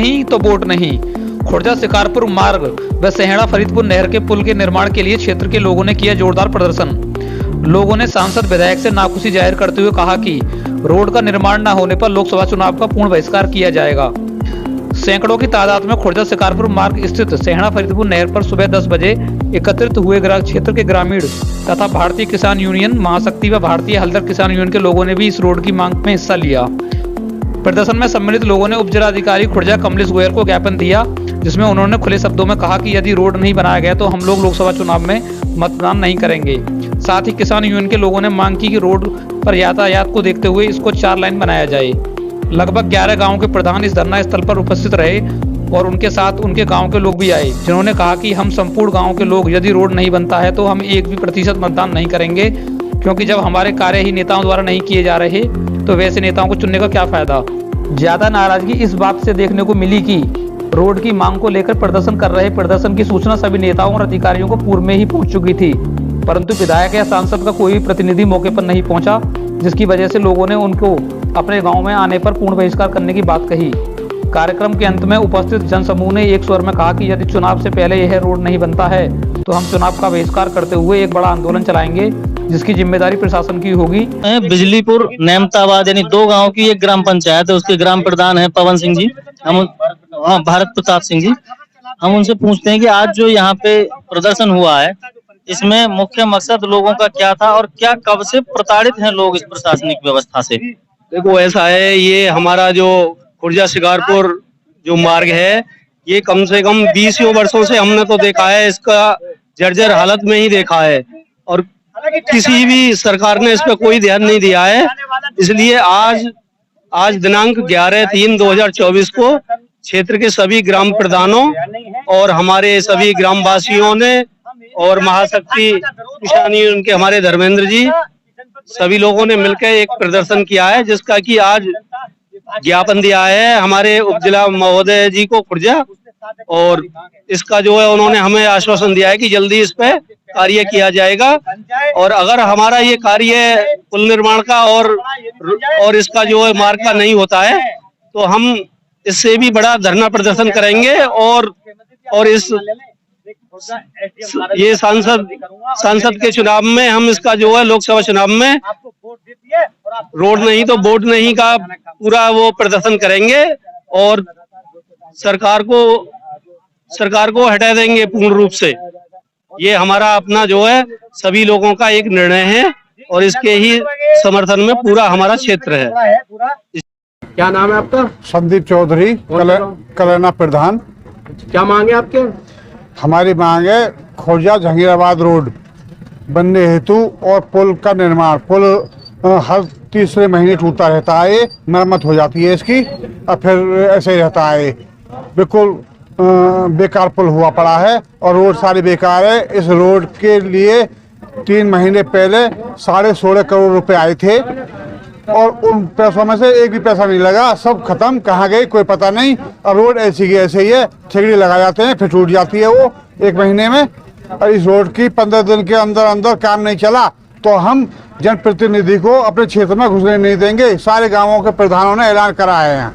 नहीं तो वोट नहीं। खुर्जा शिकारपुर मार्ग व सहेड़ा फरीदपुर नहर के पुल के निर्माण के लिए क्षेत्र के लोगों ने किया जोरदार प्रदर्शन। लोगों ने सांसद विधायक से नाखुशी जाहिर करते हुए कहा कि रोड का निर्माण न होने पर लोकसभा चुनाव का पूर्ण बहिष्कार किया जाएगा। सैकड़ों की तादाद में खुर्जा शिकारपुर मार्ग स्थित सहेड़ा फरीदपुर नहर पर सुबह 10 बजे एकत्रित हुए क्षेत्र के ग्रामीण तथा भारतीय किसान यूनियन महाशक्ति व भारतीय हल्दर किसान यूनियन के लोगों ने भी इस रोड की मांग में हिस्सा लिया। प्रदर्शन में सम्मिलित लोगों ने उप जिलाधिकारी खुर्जा कमलेश गोयल को ज्ञापन दिया, जिसमें उन्होंने खुले शब्दों में कहा कि यदि रोड नहीं बनाया गया तो हम लोग लोकसभा चुनाव में मतदान नहीं करेंगे। साथ ही किसान यूनियन के लोगों ने मांग की कि रोड पर यातायात को देखते हुए इसको 4 लाइन बनाया जाए। लगभग 11 गाँव के प्रधान इस धरना स्थल पर उपस्थित रहे और उनके साथ उनके गाँव के लोग भी आए, जिन्होंने कहा कि हम संपूर्ण गाँव के लोग यदि रोड नहीं बनता है तो हम 1% मतदान नहीं करेंगे, क्योंकि जब हमारे कार्य ही नेताओं द्वारा नहीं किए जा रहे तो वैसे नेताओं को चुनने का क्या फायदा। ज्यादा नाराजगी इस बात से देखने को मिली कि रोड की मांग को लेकर प्रदर्शन की सूचना सभी नेताओं और अधिकारियों को पूर्व में ही पहुंच चुकी थी, परंतु विधायक या सांसद का कोई प्रतिनिधि मौके पर नहीं पहुंचा, जिसकी वजह से लोगों ने उनको अपने गांव में आने पर पूर्ण बहिष्कार करने की बात कही। कार्यक्रम के अंत में उपस्थित जनसमूह ने एक स्वर में कहा कि यदि चुनाव से पहले यह रोड नहीं बनता है तो हम चुनाव का बहिष्कार करते हुए एक बड़ा आंदोलन चलाएंगे, जिसकी जिम्मेदारी प्रशासन की होगी। बिजलीपुर नेमताबाद यानी 2 गांव की एक ग्राम पंचायत है, उसके ग्राम प्रधान है पवन सिंह जी, भारत प्रताप सिंह जी। हम उनसे पूछते हैं कि आज जो यहाँ पे प्रदर्शन हुआ है इसमें मुख्य मकसद लोगों का क्या था और क्या कब से प्रताड़ित हैं लोग इस प्रशासनिक व्यवस्था से। देखो ऐसा है, ये हमारा जो खुर्जा शिकारपुर जो मार्ग है ये कम से कम 20 वर्षों से हमने तो देखा है, इसका जर्जर हालत में ही देखा है और किसी भी सरकार ने इस पर कोई ध्यान नहीं दिया है। इसलिए आज दिनांक 11/3/2024 को क्षेत्र के सभी ग्राम प्रधानों और हमारे सभी ग्रामवासियों ने और महाशक्ति किसान यूनियन के हमारे धर्मेंद्र जी सभी लोगों ने मिलकर एक प्रदर्शन किया है, जिसका कि आज ज्ञापन दिया है हमारे उप जिला महोदय जी को खुर्जा, और इसका जो है उन्होंने हमें आश्वासन दिया है कि जल्दी इस पे कार्य किया जाएगा और अगर हमारा ये कार्य पुल निर्माण का और इसका जो है मार्ग का नहीं होता है तो हम इससे भी बड़ा धरना प्रदर्शन करेंगे और इस ये सांसद के चुनाव में हम इसका जो है लोकसभा चुनाव में रोड नहीं तो वोट नहीं का पूरा वो प्रदर्शन करेंगे और सरकार को हटा देंगे पूर्ण रूप से। ये हमारा अपना जो है सभी लोगों का एक निर्णय है और इसके ही समर्थन में पूरा हमारा क्षेत्र है। क्या नाम है आपका? संदीप चौधरी, कलैना प्रधान। क्या मांगे आपके? हमारी मांग है खुर्जा जहांगीराबाद रोड बनने हेतु और पुल का निर्माण। पुल हर तीसरे महीने टूटता रहता है, मरम्मत हो जाती है इसकी और फिर ऐसे ही रहता है, बिल्कुल बेकार पुल हुआ पड़ा है और रोड सारी बेकार है। इस रोड के लिए 3 महीने पहले 16.5 करोड़ रुपए आए थे और उन पैसों में से एक भी पैसा नहीं लगा, सब खत्म, कहाँ गए कोई पता नहीं। और रोड ऐसी की ऐसे ही है, ठेकड़ी लगा जाते हैं फिर टूट जाती है वो 1 महीने में। और इस रोड की 15 दिन के अंदर काम नहीं चला तो हम जनप्रतिनिधि को अपने क्षेत्र में घुसने नहीं देंगे। सारे गाँवों के प्रधानों ने ऐलान करा है।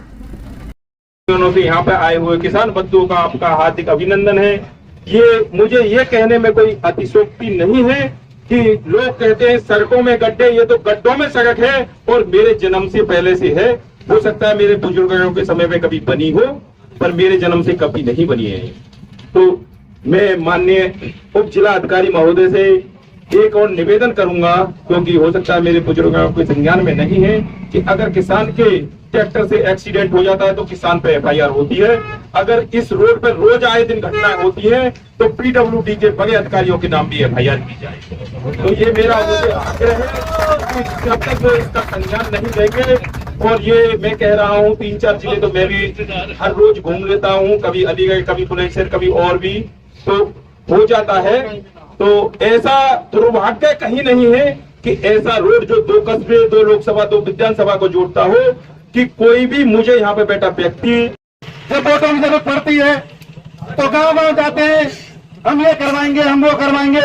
यहाँ पे आए हुए किसान बंधुओं का आपका हार्दिक अभिनंदन है। मुझे ये कहने में कोई अतिशयोक्ति नहीं है कि लोग कहते हैं सड़कों में गड्ढे, ये तो गड्ढों में सड़क है और मेरे जन्म से पहले से है। हो सकता है मेरे बुजुर्गों के समय में कभी बनी हो पर मेरे जन्म से कभी नहीं बनी है। तो मैं माननीय उप जिला अधिकारी महोदय से एक और निवेदन करूंगा, क्योंकि हो सकता है मेरे बुजुर्गों के संज्ञान में नहीं है, कि अगर किसान के ट्रैक्टर से एक्सीडेंट हो जाता है तो किसान पे FIR होती है। अगर इस रोड पर रोज आए दिन घटनाएं होती है तो PWD के बड़े अधिकारियों के नाम भी FIR की जाए। तो ये मेरा आग्रह है कि जब तक वो इसका संज्ञान नहीं देंगे, और ये मैं कह रहा हूँ 3-4 जिले तो मैं भी हर रोज घूम लेता हूँ, कभी अलीगढ़, कभी बुलंदशहर, कभी और भी, तो हो जाता है। तो ऐसा दुर्भाग्य कहीं नहीं है कि ऐसा रोड जो 2 कस्बे, 2 लोकसभा, 2 विधानसभा को जोड़ता हो, कि कोई भी मुझे यहाँ पे बैठा व्यक्ति जब वोटों की जरूरत पड़ती है तो गांव जाते हैं, हम ये करवाएंगे, हम वो करवाएंगे,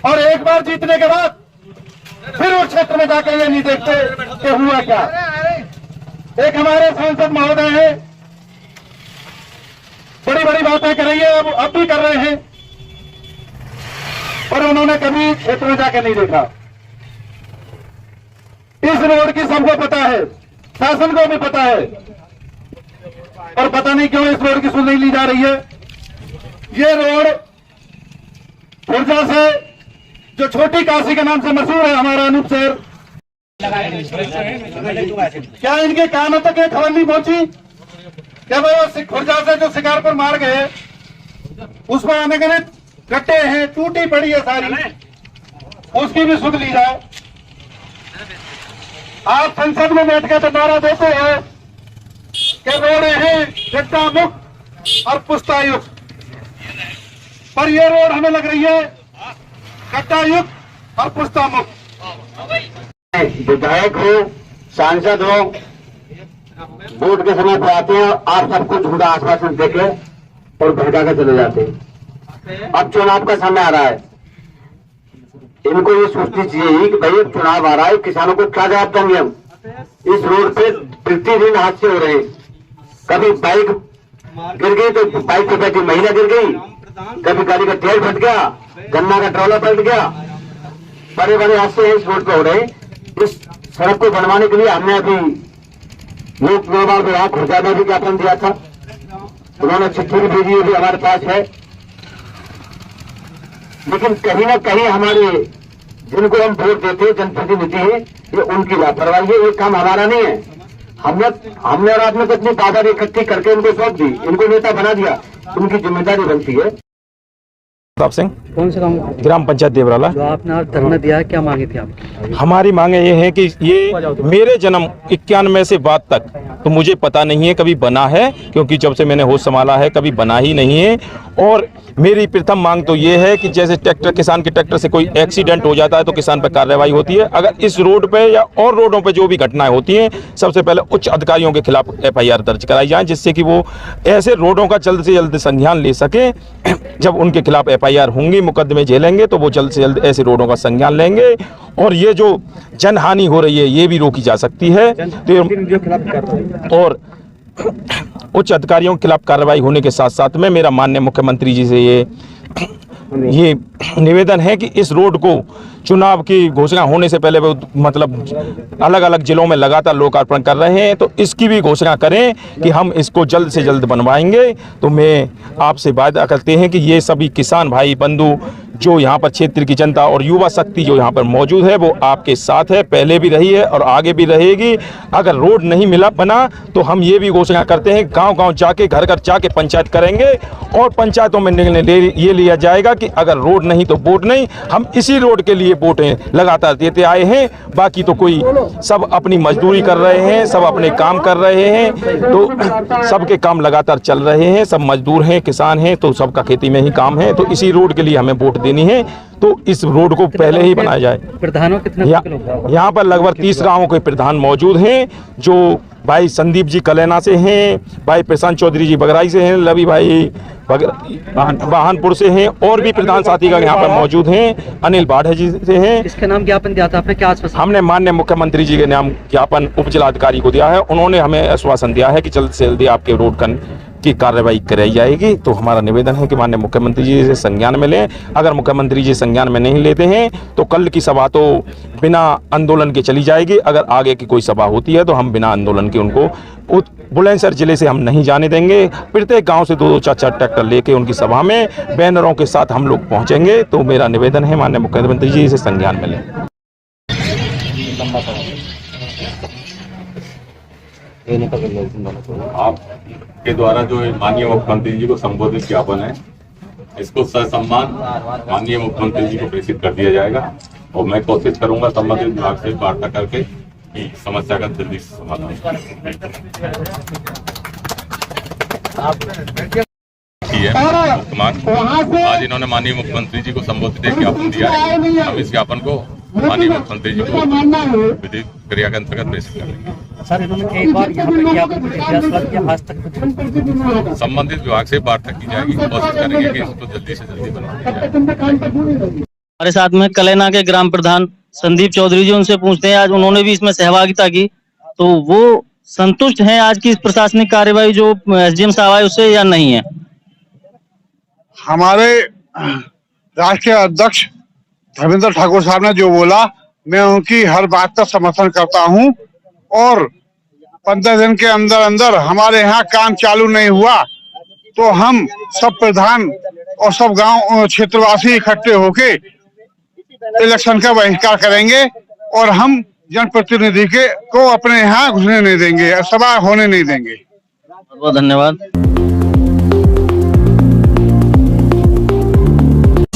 और एक बार जीतने के बाद फिर उस क्षेत्र में जाकर ये नहीं देखते कि हुआ क्या। एक हमारे सांसद महोदय हैं बातें करेंगे, अब भी कर रहे हैं, पर उन्होंने कभी क्षेत्र में जाकर नहीं देखा। इस रोड की सबको पता है, शासन को भी पता है, और पता नहीं क्यों इस रोड की सुन नहीं ली जा रही है। ये रोड खुर्जा से जो छोटी काशी के नाम से मशहूर है हमारा अनूप शहर, क्या इनके कानों तक ये खबर नहीं पहुंची? क्या वो खुर्जा से जो शिकारपुर मार्ग है उसमें आने के लिए गड्ढे हैं, टूटी पड़ी है सारी, उसकी भी सुध ली जाए। आप संसद में बैठ के तो नारा देते हैं कि रोडें हैं गड्ढा मुक्त और पुस्ता युक्त, पर ये रोड हमें लग रही है गड्ढा युक्त और पुस्ता मुक्त। विधायक हो, सांसद हो, वोट के समय पर आते हैं, आप सबको झूठा आश्वासन देके और भड़का के चले जाते हैं। अब चुनाव का समय आ रहा है, इनको ये सोचनी चाहिए कि भाई चुनाव आ रहा है, किसानों को क्या जवाब देंगे हम? इस रोड पे प्रतिदिन हादसे हो रहे हैं। कभी बाइक गिर गई तो बाइक पे बैठी महिला गिर गई, कभी गाड़ी का टायर फट गया, गन्ना का ट्रॉला पलट गया, बड़े बड़े हादसे इस रोड पे हो रहे हैं। इस सड़क को बनवाने के लिए हमने अभी लोक निर्माण विभाग खुर्जा में भी ज्ञापन दिया था, उन्होंने चिट्ठी भी भेजी भी हमारे पास है, लेकिन कहीं ना कहीं हमारे जिनको हम वोट देते हैं जनप्रतिनिधि है, ये उनकी लापरवाही है, ये काम हमारा नहीं है। हमने और आपने तो अपनी तादाद इकट्ठी करके इनको सौंप दी, इनको नेता बना दिया, उनकी जिम्मेदारी बनती है। प्रताप सिंह, कौन से गांव? ग्राम पंचायत देवराला। जो आपने आज धरना दिया, क्या मांगे थे आप? हमारी मांगे ये है कि ये मेरे जन्म 91 से बाद तक तो मुझे पता नहीं है कभी बना है, क्योंकि जब से मैंने होश संभाला है कभी बना ही नहीं है। और मेरी प्रथम मांग तो ये है कि जैसे ट्रैक्टर, किसान के ट्रैक्टर से कोई एक्सीडेंट हो जाता है तो किसान पर कार्रवाई होती है। अगर इस रोड पे या और रोडों पे जो भी घटनाएं होती हैं, सबसे पहले उच्च अधिकारियों के खिलाफ FIR दर्ज कराई जाए, जिससे कि वो ऐसे रोडों का जल्द से जल्द संज्ञान ले सके। जब उनके खिलाफ FIR होंगी, मुकदमे झेलेंगे, तो वो जल्द से जल्द ऐसे रोडों का संज्ञान लेंगे और ये जो जनहानि हो रही है ये भी रोकी जा सकती है। और उच्च अधिकारियों के खिलाफ कार्रवाई होने के साथ साथ में मेरा माननीय मुख्यमंत्री जी से ये निवेदन है कि इस रोड को चुनाव की घोषणा होने से पहले वो मतलब अलग अलग जिलों में लगातार लोकार्पण कर रहे हैं, तो इसकी भी घोषणा करें कि हम इसको जल्द से जल्द बनवाएंगे। तो मैं आपसे वादा करते हैं कि ये सभी किसान भाई बंधु जो यहाँ पर क्षेत्र की जनता और युवा शक्ति जो यहाँ पर मौजूद है वो आपके साथ है, पहले भी रही है और आगे भी रहेगी। अगर रोड नहीं मिला बना तो हम ये भी घोषणा करते हैं, गांव-गांव जाके, घर घर जाके पंचायत करेंगे और पंचायतों में निर्णय ये लिया जाएगा कि अगर रोड नहीं तो वोट नहीं। हम इसी रोड के लिए वोटें लगातार देते आए हैं, बाकी तो कोई सब अपनी मजदूरी कर रहे हैं, सब अपने काम कर रहे हैं, तो सबके काम लगातार चल रहे हैं, सब मजदूर हैं, किसान हैं, तो सबका खेती में ही काम है। तो इसी रोड के लिए हमें वोट देनी है, तो इस रोड को पहले ही बनाया जाए। प्रधानों कितने यहाँ पर लगभग 30 गांवों के प्रधान मौजूद हैं, जो भाई संदीप जी कलैना से हैं, भाई प्रशांत चौधरी जी बगराई से हैं, लवी भाई वाहनपुर से हैं, और भी प्रधान साथी का यहाँ पर मौजूद हैं, अनिल बाढ़े जी से हैं। इसके नाम ज्ञापन दिया था आपने, क्या आश्वासन? हमने माननीय मुख्यमंत्री जी के नाम ज्ञापन उप जिलाधिकारी को दिया है, उन्होंने हमें आश्वासन दिया है कि जल्द से जल्दी आपके रोड की कार्रवाई कराई जाएगी। तो हमारा निवेदन है कि माननीय मुख्यमंत्री जी से संज्ञान में लें। अगर मुख्यमंत्री जी संज्ञान में नहीं लेते हैं तो कल की सभा तो बिना आंदोलन के चली जाएगी। अगर आगे की कोई सभा होती है तो हम बिना आंदोलन के उनको बुलंदशहर जिले से हम नहीं जाने देंगे। प्रत्येक गांव से 2-2 4-4 ट्रैक्टर लेके उनकी सभा में बैनरों के साथ हम लोग पहुंचेंगे। तो मेरा निवेदन है माननीय मुख्यमंत्री जी से संज्ञान में लें। आपके द्वारा जो माननीय मुख्यमंत्री जी को संबोधित ज्ञापन है, इसको ससम्मान माननीय मुख्यमंत्री जी को प्रेषित कर दिया जाएगा और मैं कोशिश करूंगा संबंधित विभाग से वार्ता करके कि समस्या का जल्दी से समाधान आज इन्होंने माननीय मुख्यमंत्री जी को संबोधित ज्ञापन दिया है। हम इस ज्ञापन को माननीय मुख्यमंत्री जी को विधिक क्रिया के अंतर्गत प्रेषित करेंगे। सर, इन्होंने कई बार यहाँ पर ज्ञापन किया, आज तक संबंधित विभाग से वार्ता की जाएगी, कोशिश करेंगे कि इसको जल्दी से जल्दी बनाया जाए। हमारे साथ में कलैना के ग्राम प्रधान संदीप चौधरी जी, उनसे पूछते हैं, आज उन्होंने भी इसमें सहभागिता की, तो वो संतुष्ट हैं आज की इस प्रशासनिक कार्यवाही जो SDM साहब आए उससे या नहीं है? हमारे राष्ट्रीय अध्यक्ष धर्मेंद्र ठाकुर साहब ने जो बोला, मैं उनकी हर बात का समर्थन करता हूं और 15 दिन के अंदर अंदर हमारे यहाँ काम चालू नहीं हुआ तो हम सब प्रधान और सब गांव क्षेत्रवासी इकट्ठे होके इलेक्शन का बहिष्कार करेंगे और हम जनप्रतिनिधि को अपने यहाँ घुसने नहीं देंगे, सभा होने नहीं देंगे। बहुत धन्यवाद।